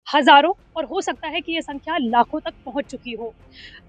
हजारों और हो सकता है कि ये संख्या लाखों तक पहुंच चुकी हो।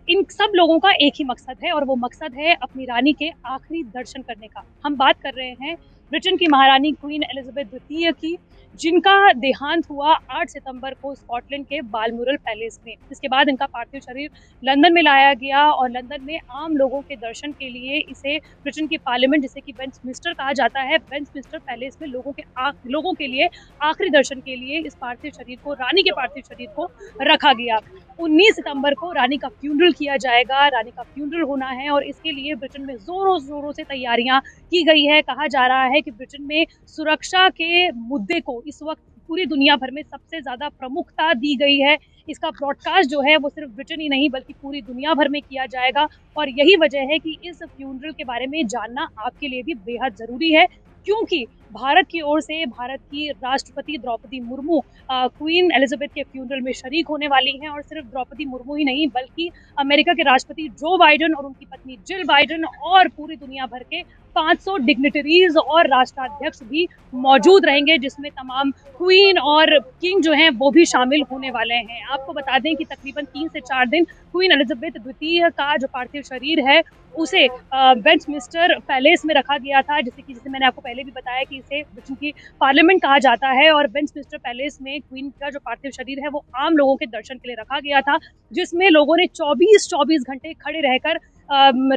इन सब लोगों का एक ही मकसद है और वो मकसद है अपनी रानी के आखिरी दर्शन करने का। हम बात कर रहे हैं ब्रिटेन की महारानी क्वीन एलिजाबेथ द्वितीय की, जिनका देहांत हुआ 8 सितंबर को स्कॉटलैंड के बालमोरल पैलेस में। इसके बाद इनका पार्थिव शरीर लंदन में लाया गया और लंदन में आम लोगों के दर्शन के लिए इसे ब्रिटेन की पार्लियामेंट, जिसे कि वेस्टमिंस्टर कहा जाता है, वेस्टमिंस्टर पैलेस में लोगों के लिए आखिरी दर्शन के लिए इस पार्थिव शरीर को, रानी के पार्थिव शरीर को रखा गया। 19 सितंबर को रानी का फ्यूनरल किया जाएगा। रानी का फ्यूनरल होना है और इसके लिए ब्रिटेन में जोरों जोरों से तैयारियां की गई है। कहा जा रहा है कि ब्रिटेन में सुरक्षा के मुद्दे को इस वक्त पूरी दुनिया भर में सबसे ज्यादा प्रमुखता दी गई है। इसका ब्रॉडकास्ट जो है वो सिर्फ ब्रिटेन ही नहीं बल्कि पूरी दुनिया भर में किया जाएगा और यही वजह है कि इस फ्यूनरल के बारे में जानना आपके लिए भी बेहद जरूरी है, क्योंकि भारत की ओर से भारत की राष्ट्रपति द्रौपदी मुर्मू क्वीन एलिजाबेथ के फ्यूनरल में शरीक होने वाली हैं। और सिर्फ द्रौपदी मुर्मू ही नहीं बल्कि अमेरिका के राष्ट्रपति जो बाइडेन और उनकी पत्नी जिल बाइडेन और पूरी दुनिया भर के 500 डिग्निटरीज और राष्ट्राध्यक्ष भी मौजूद रहेंगे, जिसमें तमाम क्वीन और किंग जो हैं वो भी शामिल होने वाले हैं। आपको बता दें कि तकरीबन 3 से 4 दिन क्वीन एलिजाबेथ द्वितीय का जो पार्थिव शरीर है उसे वेस्टमिंस्टर पैलेस में रखा गया था, जिसे मैंने आपको पहले भी बताया कि इसे ब्रिटेन की पार्लियामेंट कहा जाता है। और वेस्टमिंस्टर पैलेस में क्वीन का जो पार्थिव शरीर है वो आम लोगों के दर्शन के लिए रखा गया था, जिसमें लोगों ने 24 घंटे खड़े रहकर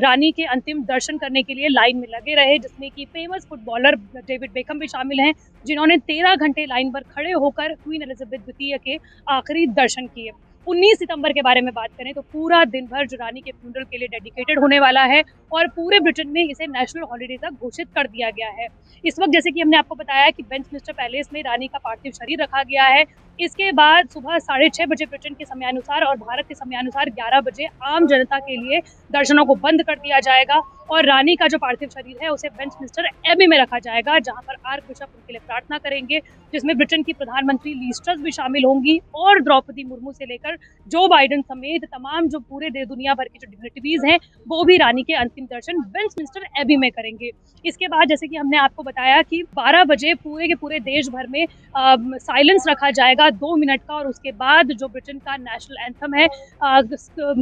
रानी के अंतिम दर्शन करने के लिए लाइन में लगे रहे, जिसमें कि फेमस फुटबॉलर डेविड बेकहम भी शामिल हैं, जिन्होंने 13 घंटे लाइन पर खड़े होकर क्वीन एलिजाबेथ द्वितीय के आखिरी दर्शन किए। 19 सितंबर के बारे में बात करें तो पूरा दिन भर जो रानी के फ्यूनरल के लिए डेडिकेटेड होने वाला है और पूरे ब्रिटेन में इसे नेशनल हॉलिडे तक घोषित कर दिया गया है। इस वक्त जैसे कि हमने आपको बताया कि वेस्टमिंस्टर पैलेस में रानी का पार्थिव शरीर रखा गया है। इसके बाद सुबह 6:30 बजे ब्रिटेन के समयानुसार और भारत के समयानुसार 11 बजे आम जनता के लिए दर्शनों को बंद कर दिया जाएगा और रानी का जो पार्थिव शरीर है उसे वेस्टमिंस्टर एबी में रखा जाएगा, जहां पर आर्क बिशप उनके लिए प्रार्थना करेंगे, जिसमें ब्रिटेन की प्रधानमंत्री लीज ट्रस भी शामिल होंगी और द्रौपदी मुर्मू से लेकर जो बाइडेन समेत तमाम जो पूरे दुनिया भर की जो डिग्निटरीज हैं वो भी रानी के अंतिम दर्शन वेस्टमिंस्टर एबी में करेंगे। इसके बाद जैसे कि हमने आपको बताया कि 12 बजे पूरे के पूरे देश भर में साइलेंस रखा जाएगा 2 मिनट का, और उसके बाद जो ब्रिटेन का नेशनल एंथम है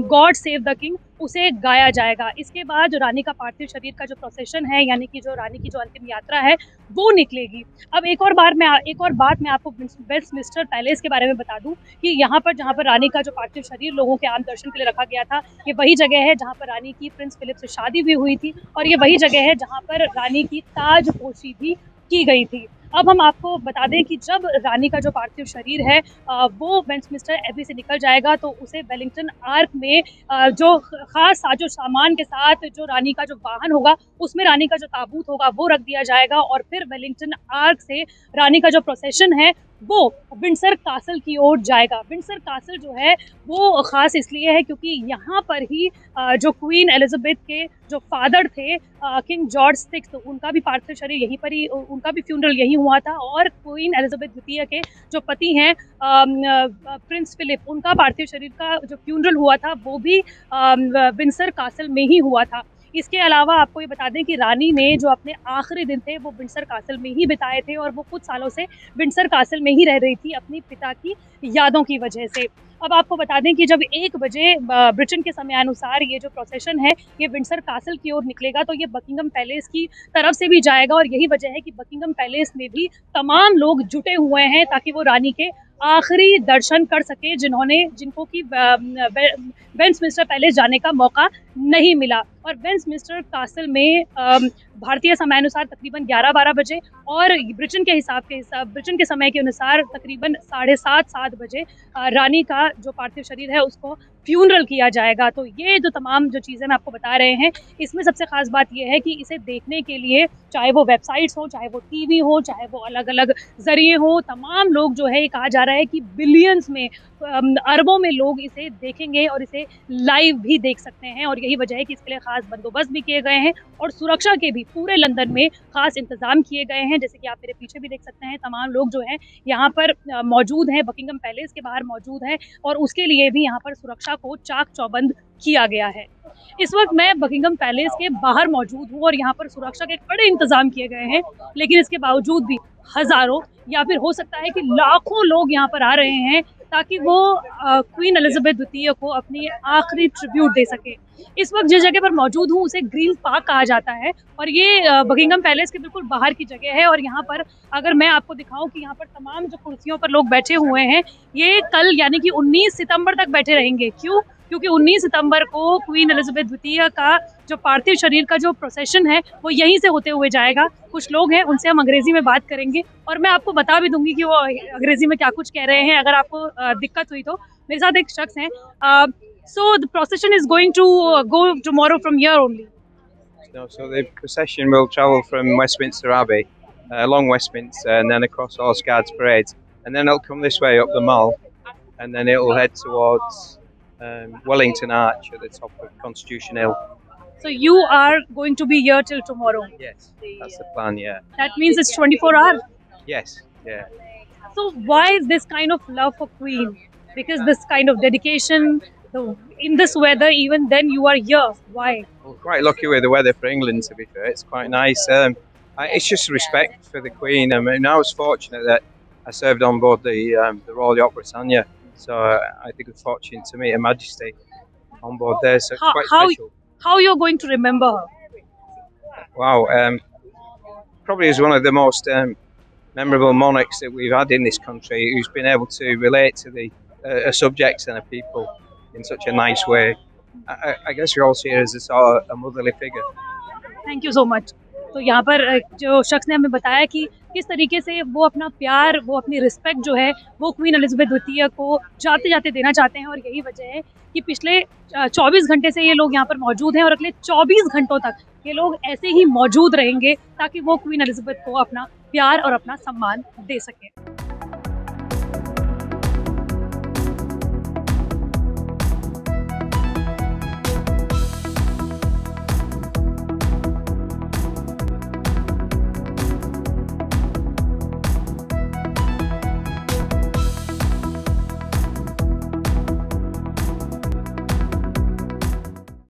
गॉड सेव द किंग उसे गाया जाएगा। इसके बाद जो रानी का पार्थिव शरीर का जो प्रोसेशन है, यानी कि जो रानी की जो अंतिम यात्रा है वो निकलेगी। अब एक और बात मैं आपको वेस्टमिंस्टर पैलेस के बारे में बता दूं कि यहाँ पर जहाँ पर रानी का जो पार्थिव शरीर लोगों के आम दर्शन के लिए रखा गया था, ये वही जगह है जहाँ पर रानी की प्रिंस फिलिप से शादी भी हुई थी और ये वही जगह है जहाँ पर रानी की ताजपोशी भी की गई थी। अब हम आपको बता दें कि जब रानी का जो पार्थिव शरीर है वो वेस्टमिंस्टर एबी से निकल जाएगा तो उसे वेलिंगटन आर्क में जो खास साजो सामान के साथ जो रानी का जो वाहन होगा उसमें रानी का जो ताबूत होगा वो रख दिया जाएगा और फिर वेलिंगटन आर्क से रानी का जो प्रोसेशन है वो विंडसर कासल की ओर जाएगा। विंडसर कासल जो है वो खास इसलिए है क्योंकि यहाँ पर ही जो क्वीन एलिजाबेथ के जो फादर थे किंग जॉर्ज VI, उनका भी पार्थिव शरीर यहीं पर ही, उनका भी फ्यूनरल यहीं हुआ था और क्वीन एलिजाबेथ द्वितीय के जो पति हैं प्रिंस फिलिप, उनका पार्थिव शरीर का जो फ्यूनरल हुआ था वो भी विंडसर कासल में ही हुआ था। इसके अलावा आपको ये बता दें कि रानी ने जो अपने आखिरी दिन थे वो विंडसर कासल में ही बिताए थे और वो कुछ सालों से विंडसर कासल में ही रह रही थी अपनी पिता की यादों की वजह से। अब आपको बता दें कि जब 1 बजे ब्रिटेन के समयानुसार ये जो प्रोसेशन है ये विंडसर कासल की ओर निकलेगा तो ये बकिंगम पैलेस की तरफ से भी जाएगा और यही वजह है कि बकिंगम पैलेस में भी तमाम लोग जुटे हुए हैं ताकि वो रानी के आखिरी दर्शन कर सके जिनको कि वेस्टमिंस्टर पैलेस जाने का मौका नहीं मिला। और वेस्टमिंस्टर कासल में भारतीय समयानुसार तकरीबन 11-12 बजे और ब्रिटेन के समय के अनुसार तकरीबन 7:30 बजे रानी का जो पार्थिव शरीर है उसको फ्यूनरल किया जाएगा। तो ये जो तमाम जो चीज़ें मैं आपको बता रहे हैं इसमें सबसे खास बात यह है कि इसे देखने के लिए चाहे वो वेबसाइट्स हो, चाहे वो टीवी हो, चाहे वो अलग अलग जरिए हो, तमाम लोग जो है, कहा जा रहा है कि बिलियंस में अरबों में लोग इसे देखेंगे और इसे लाइव भी देख सकते हैं। और यही वजह है कि इसके लिए खास बंदोबस्त भी किए गए हैं और सुरक्षा के भी पूरे लंदन में खास इंतजाम किए गए हैं। जैसे कि आप मेरे पीछे भी देख सकते हैं तमाम लोग जो हैं यहाँ पर मौजूद हैं, बकिंगम पैलेस के बाहर मौजूद हैं और उसके लिए भी यहाँ पर सुरक्षा को चाक चौबंद किया गया है। इस वक्त मैं बकिंगम पैलेस के बाहर मौजूद हूँ और यहाँ पर सुरक्षा के कड़े इंतजाम किए गए हैं, लेकिन इसके बावजूद भी हजारों या फिर हो सकता है कि लाखों लोग यहाँ पर आ रहे हैं ताकि वो क्वीन एलिजाबेथ द्वितीय को अपनी आखिरी ट्रिब्यूट दे सके। इस वक्त जिस जगह पर मौजूद हूँ उसे ग्रीन पार्क कहा जाता है और ये बकिंगम पैलेस के बिल्कुल बाहर की जगह है। और यहाँ पर अगर मैं आपको दिखाऊं कि यहाँ पर तमाम जो कुर्सियों पर लोग बैठे हुए हैं, ये कल यानी कि 19 सितंबर तक बैठे रहेंगे। क्यों? क्योंकि 19 सितंबर को क्वीन एलिजाबेथ द्वितीय का जो पार्थिव शरीर का जो प्रोसेशन है वो यहीं से होते हुए जाएगा। कुछ लोग हैं, उनसे हम अंग्रेजी में बात करेंगे और मैं आपको बता भी दूंगी कि वो अंग्रेजी में क्या कुछ कह रहे हैं, अगर आपको दिक्कत हुई तो। मेरे साथ एक शख्स हैं। So the procession is going to go tomorrow from here only. No, so the procession will travel from Westminster Abbey, along Westminster, and then across Horse Guards Parade, and then it'll come this way up the Mall, and then it'll head towards Wellington Arch at the top of Constitution Hill. So you are going to be here till tomorrow? Yes, that's the plan. Yeah. That means it's 24 hours. Yes. Yeah. So why is this kind of love for Queen? Because this kind of dedication, in this weather, even then you are here. Why? We're quite lucky with the weather for England, to be fair. It's quite nice. It's just respect for the Queen. I mean, I was fortunate that I served on board the Royal Yacht Britannia, so I had the good fortune to meet Her Majesty on board there. So it's quite special. How you're going to remember her? Wow, probably is one of the most memorable monarchs that we've had in this country, who's been able to relate to the subjects and the people in such a nice way. I guess we all see her as a sort of a motherly figure. Thank you so much. तो यहाँ पर जो शख्स ने हमें बताया कि किस तरीके से वो अपना प्यार, वो अपनी रिस्पेक्ट जो है वो क्वीन एलिजाबेथ द्वितीय को जाते जाते देना चाहते हैं। और यही वजह है कि पिछले 24 घंटे से ये लोग यहाँ पर मौजूद हैं और अगले 24 घंटों तक ये लोग ऐसे ही मौजूद रहेंगे ताकि वो क्वीन एलिजाबेथ को अपना प्यार और अपना सम्मान दे सकें।